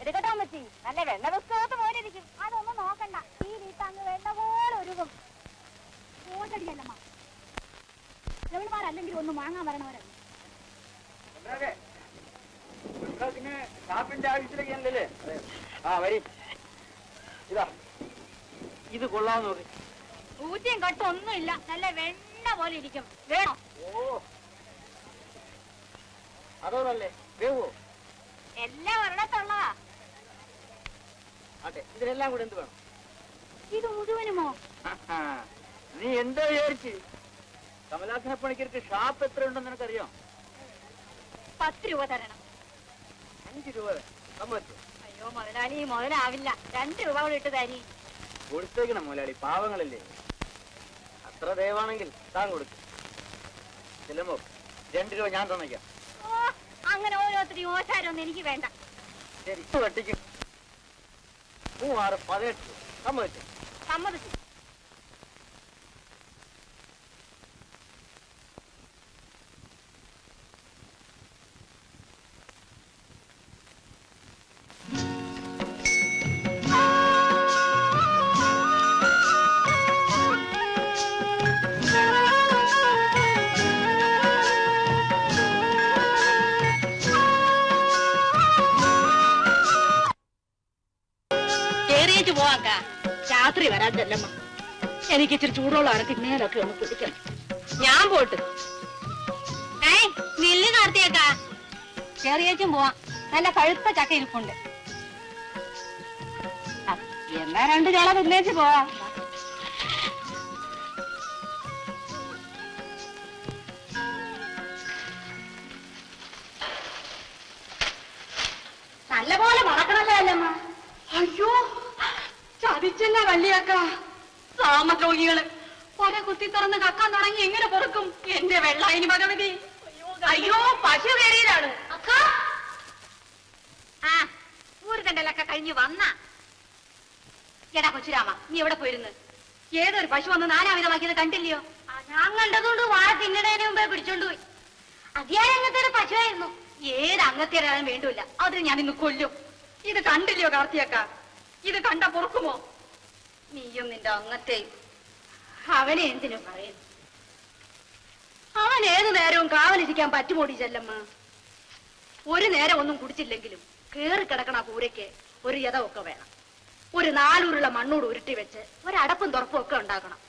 എടുക്കട്ടോ അമ്മച്ചി, നല്ല വെണ്ണ പുസ്തകത്ത് പോലെ ഇരിക്കും. അതൊന്നും നോക്കണ്ട, ഈ വീട്ടങ്ങ് വെണ്ണ പോലെ ഒരുങ്ങും. ഓട്ടടിയല്ലമ്മ, എവിടെമാരല്ലെങ്കിൽ ഒന്നും വാങ്ങാൻ വരണവരല്ല. ഷാപ്പിന്റെ ആവശ്യത്തിലേക്കല്ലേ? ആ വരി, ഇതാ ഇത് കൊള്ളാന്ന് നോക്കി. ഊറ്റിയും കട്ടും ഒന്നുമില്ല, നല്ല വെണ്ണ പോലെ ഇരിക്കും. വേണോ? ഓ അതോന്നല്ലേ, വേവോ? എല്ലാം ഒരിടത്തുള്ളതാ. അതെ, ഇതിനെല്ലാം കൂടെ എന്ത് വേണം? ഇത് മുഴുവനുമോ? നീ എന്താ വിചാരിച്ച്? കമലാസന പണിക്കർക്ക് ഷാപ്പ് എത്ര ഉണ്ടെന്ന് നിനക്കറിയാം? 10 രൂപ തരണം. 5 രൂപ സമ്മതിച്ചു? അയ്യോ മുതലാളി, മുതലാവില്ല. 2 രൂപ കൂടെ ഇട്ട് തരി. കൊടുത്തേക്കണം മുതലാളി, പാവങ്ങളല്ലേ. അത്ര ദയവാണെങ്കിൽ താൻ കൊടുക്കും. ചെല്ലുമ്പോ 2 രൂപ ഞാൻ തന്നേക്കാം. ഓ, അങ്ങനെ ഓരോരുത്തരും ഓശാരൊന്നും എനിക്ക് വേണ്ട. ശരി, വെട്ടിക്കും. 3, 6, 18 രൂപ സമ്മതിച്ചു? സമ്മതിച്ചു. രാത്രി വരാൻ ചെല്ലമ്മ, എനിക്ക് ഇച്ചിരി ചൂടുള്ളതാണ്. തിന്നേലൊക്കെ ഒന്ന് പിടിക്കണം. ഞാൻ പോട്ട്. നെല്ല് കാർത്തിയേക്കാ, ചെറിയേച്ചും പോവാം. നല്ല പഴുത്ത ചക്ക ഇരിപ്പുണ്ട്. എന്നാ 2 ചോള തിന്നേച്ച് പോവാം. നല്ലപോലെ മണക്കണല്ലേ അല്ലമ്മ? അയ്യോ, ചതിച്ചല്ല വള്ളിയാക്ക. സാമദ്രോഹികള് ഒരെ കുത്തി തുറന്ന് കക്കാൻ തുടങ്ങി. എങ്ങനെ പൊറുക്കും എന്റെ വെള്ളായിനി ഭഗവതി? അയ്യോ, പശു കയറിയതാണ്. ആ ഊരുതണ്ടലൊക്കെ കഴിഞ്ഞു വന്ന. എടാ കൊച്ചുരാമ, നീ എവിടെ പോയിരുന്നു? ഏതൊരു പശു വന്ന് നാനാവിധമാക്കിയത് കണ്ടില്ലയോ? ഞാൻ കണ്ടതുകൊണ്ട് വാഴ തിന്നണേന് മുമ്പേ പിടിച്ചോണ്ടുപോയി. അതിയാരങ്ങത്തെ ഒരു പശുവായിരുന്നു. ഏത് അങ്ങത്തേരാനും വേണ്ടൂല്ല, അതിന് ഞാൻ ഇന്ന് കൊല്ലും. ഇത് കണ്ടില്ലയോ കാർത്തിയക്ക? ഇത് കണ്ട പൊറുക്കുമോ? നീയും നിന്റെ അങ്ങത്തെയും. അവനെ എന്തിനു പറയുന്നു? അവൻ ഏതു നേരവും കാവലിരിക്കാൻ പറ്റുമോടി ചെല്ലമ്മ? ഒരു നേരം ഒന്നും കുടിച്ചില്ലെങ്കിലും കേറി കിടക്കണ കൂരയ്ക്ക് ഒരു യഥമൊക്കെ വേണം. ഒരു 4 ഉരുള മണ്ണോട് ഉരുട്ടി വെച്ച് ഒരടപ്പും തുറപ്പും ഒക്കെ ഉണ്ടാക്കണം.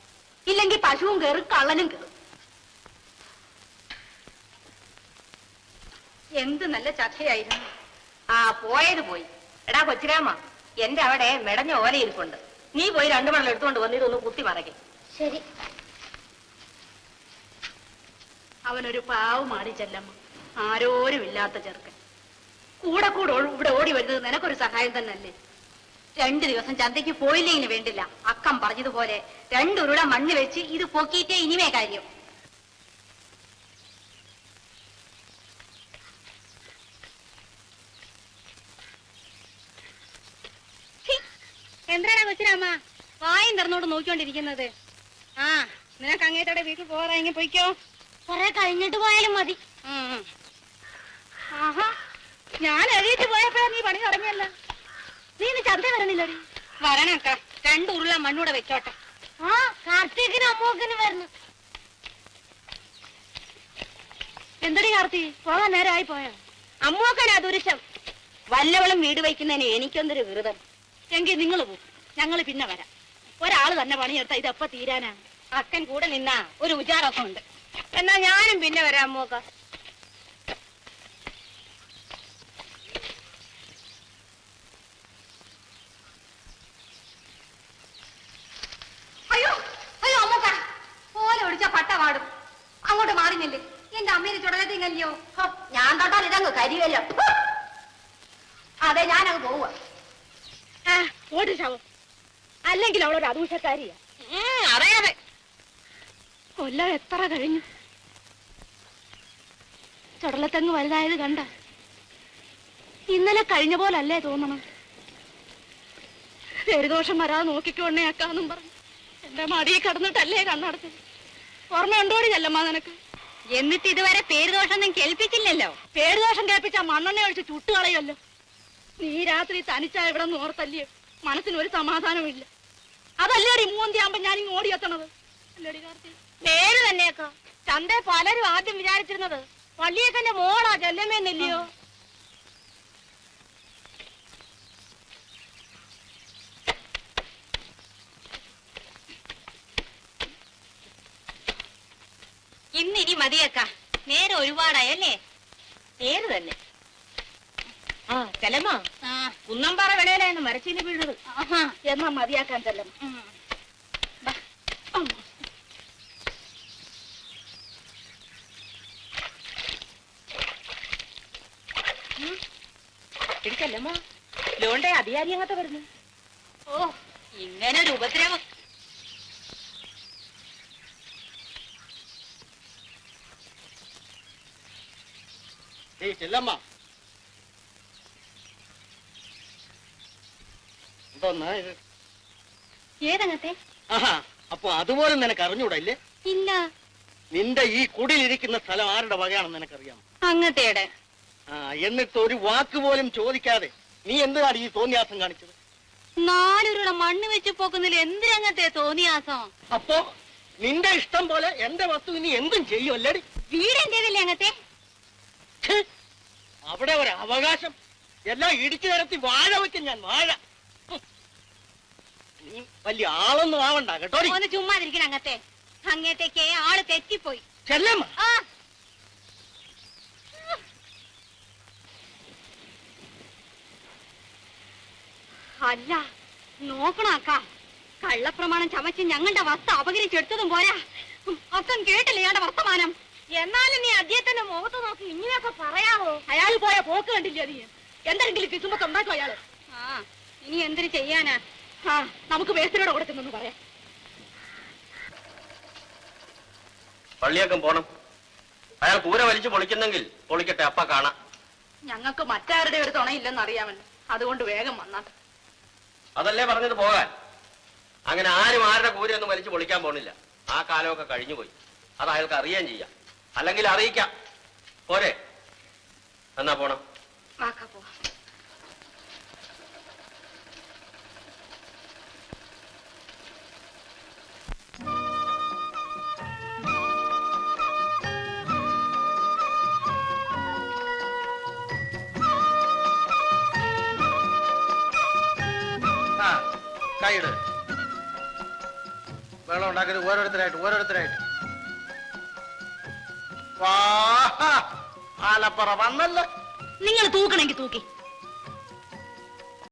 ഇല്ലെങ്കിൽ പശുവും കയറും, കള്ളനും കയറും. എന്ത് നല്ല ചക്കയായിരുന്നു. ആ പോയത് പോയി. എടാ കൊച്ചുരാമ, എന്റെ അവിടെ മെടഞ്ഞ ഓല ഇരിപ്പുണ്ട്. നീ പോയി 2 മണം എടുത്തുകൊണ്ട് വന്ന് ഇതൊന്ന് കുത്തി മറയ്ക്കും. ശരി. അവനൊരു പാവമാടി ചെല്ലമ്മ, ആരോരും ഇല്ലാത്ത ചെറുക്കൻ. കൂടെ ഇവിടെ ഓടി വരുന്നത് നിനക്കൊരു സഹായം തന്നെയല്ലേ? 2 ദിവസം ചന്തയ്ക്ക് പോയില്ലേന് വേണ്ടില്ല. അക്കം പറഞ്ഞതുപോലെ 2 ഉരുള മണ്ണ് വെച്ച് ഇത് പൊക്കിയിട്ടേ ഇനിമേ കാര്യം. എന്താണ് കൊച്ചിരാമ്മ വായും തുറന്നോട് നോക്കിക്കൊണ്ടിരിക്കുന്നത്? ആ, നിനക്ക് അങ്ങേത്തോടെ വീട്ടിൽ പോകാറായെങ്കിൽ പൊയ്ക്കോ. കുറെ കഴിഞ്ഞിട്ട് പോയാലും മതി. ആഹാ, ഞാൻ എഴുതിട്ട് പോയപ്പോഴാ നീ പണി തുടങ്ങിയല്ല. നീ ഇന്ന് ചന്ത വരണില്ലടി? വരണക്ക, 2 ഉരുള മണ്ണൂടെ വെച്ചോട്ടെ. ആ, കാർത്തികിനും അമ്മൂക്കിനും വരുന്നു. എന്തടി കാർത്തി, പോകാൻ നേരമായി പോയോ? അമ്മൂക്കനാ ദുരുശം. വല്ലവളും വീട് വയ്ക്കുന്നതിന് എനിക്കൊന്നൊരു വിരുദം. എങ്കിൽ നിങ്ങൾ പോകും, ഞങ്ങൾ പിന്നെ വരാം. ഒരാള് തന്നെ പണിയെടുത്താ ഇതെപ്പ തീരാനാണ്? അക്കൻ കൂടെ നിന്നാ ഒരു ഉജാറൊക്കെ ഉണ്ട്. എന്നാ ഞാനും പിന്നെ വരാം അമ്മൂക്ക. അയ്യോ അയ്യോ അമ്മൂക്ക, പോലെ ഒടിച്ച പട്ട പാടും. അങ്ങോട്ട് മാറിഞ്ഞില്ലേ? എന്റെ അമ്മേനെ ചുടലത്തിങ്ങല്ലയോ? ഞാൻ തൊട്ടാൽ ഇതങ്ങ് കരിയല്ലോ. അതെ, ഞാനങ്ങ് പോവുക. ഓടി ശവം, അല്ലെങ്കിൽ അവളൊരു അദൂഷക്കാരിയാ. അറിയാതെ കൊല്ലം എത്ര കഴിഞ്ഞു? ചുടലത്തെങ്ങ് വലുതായത് കണ്ട? ഇന്നലെ കഴിഞ്ഞ പോലല്ലേ തോന്നണം. പേരുദോഷം വരാതെ നോക്കിക്കോണേ അക്കാന്നും പറഞ്ഞു എന്റെ മടിയിൽ കിടന്നിട്ടല്ലേ കണ്ണടച്ചു. ഓർമ്മയുണ്ടോടി ചെല്ലമ്മ നിനക്ക്? എന്നിട്ട് ഇതുവരെ പേരുദോഷം ഒന്നും കേൾപ്പിച്ചില്ലല്ലോ. പേരുദോഷം കേൾപ്പിച്ച മണ്ണെണ്ണ ഒഴിച്ച് ചുട്ടുകളയല്ലോ. നീ രാത്രി തനിച്ചാ ഇവിടെ നിന്ന് ഓർത്തല്ലേ മനസ്സിന് ഒരു സമാധാനമില്ല. അതല്ലേടി മൂന്തിയാകുമ്പോ ഞാനിങ്ങ് ഓടിയെത്തണത്. അല്ലേടി കാർത്തി? നേര് തന്നെയൊക്കെ ചന്ത പലരും ആദ്യം വിചാരിച്ചിരുന്നത് പള്ളിയൊക്കെ മോളാ ചെല്ലമ്മയെന്നില്ലയോ. ഇന്നിനി മതിയേക്ക, നേരെ ഒരുപാടായല്ലേ? നേര് തന്നെ. ആ ചെല്ലമ്മ, കുന്നമ്പാറ വിളയിലായിരുന്നു മരച്ചീനി വീണത്. എന്നാ മതിയാക്കാൻ ചെല്ലം. ചെല്ലമ്മ, ലോണ്ടെ അധികാരി അങ്ങത്തെ വരുന്നു. ഓ, ഇങ്ങനെ ഒരു ഉപദ്രവം. ചെല്ലമ്മ, എന്തോന്നാ ഇത്? ഏതങ്ങത്തെ? ആഹാ, അപ്പൊ അതുപോലെ നിനക്ക് അറിഞ്ഞൂടല്ലേ? ഇല്ല. നിന്റെ ഈ കുടിലിരിക്കുന്ന സ്ഥലം ആരുടെ വകയാണെന്ന് നിനക്കറിയാം? അങ്ങത്തേടെ. ആ, എന്നിട്ട് ഒരു വാക്ക് പോലും ചോദിക്കാതെ നീ എന്താണ് ഈ തോന്നിയാസം കാണിച്ചത്? 4 ഉരുള മണ്ണ് വെച്ച് പോക്കുന്നതിൽ എന്തിനങ്ങത്തെ തോന്നിയാസം? അപ്പോ നിന്റെ ഇഷ്ടം പോലെ എന്റെ വസ്തു ഇനി എന്തും ചെയ്യും അല്ലേടി? വീട് എന്റേതല്ലേ അങ്ങത്തെ? അവിടെ ഒരു അവകാശം എല്ലാം ഇടിച്ചു നിരത്തി വാഴ വെക്കും ഞാൻ, വാഴ. നീ വലിയ ആളൊന്നും ആവണ്ട കേട്ടോ. ഒന്ന് ചുമ്മാതിരിക്കണം അങ്ങത്തെ. അങ്ങത്തേക്ക് ആള് തെറ്റിപ്പോയി. ചെല്ലമ്മ, അല്ല നോക്കണക്ക, കള്ളപ്രമാണം ചമച്ച് ഞങ്ങളുടെ വസ്തു അപകരിച്ചെടുത്തതും പോരാ, അക്കം കേട്ടില്ല ഇയാളുടെ വർത്തമാനം. എന്നാലും നീ അദ്ദേഹത്തിന്റെ മുഖത്ത് നോക്കി ഇങ്ങനെയൊക്കെ പറയാമോ? അയാൾ പോയ പോക്ക് കണ്ടില്ല നീ? എന്തെങ്കിലും കിസുമ്പത്ത് ഉണ്ടാക്കും അയാള്. ഇനി എന്തിനു ചെയ്യാനാ? നമുക്ക് മേസ്തിരിയോട് കൊടുക്കുന്നെന്ന് പറയാം. പള്ളിയൊക്കെ പോണം. അയാൾ കൂര വലിച്ചു പൊളിക്കുന്നെങ്കിൽ പൊളിക്കട്ടെ, അപ്പ കാണാം. ഞങ്ങൾക്ക് മറ്റാരുടെ ഒരു തുണയില്ലെന്ന് അറിയാമല്ലോ, അതുകൊണ്ട് വേഗം വന്നാ. അതല്ലേ പറഞ്ഞത് പോകാൻ. അങ്ങനെ ആരും ആരുടെ കൂരയൊന്നും വലിച്ചു പൊളിക്കാൻ പോണില്ല. ആ കാലമൊക്കെ കഴിഞ്ഞുപോയി. അത് അയാൾക്ക് അറിയാൻ ചെയ്യാം, അല്ലെങ്കിൽ അറിയിക്കാം. പോരെ? എന്നാ പോണം. വാക്കാ പോ. കൈയിട്. വെള്ളം ഉണ്ടാക്കരുത്. ഓരോരുത്തരായിട്ട് ആലപ്പുറ വന്നല്ലോ. നിങ്ങൾ തൂക്കണമെങ്കിൽ തൂക്കി.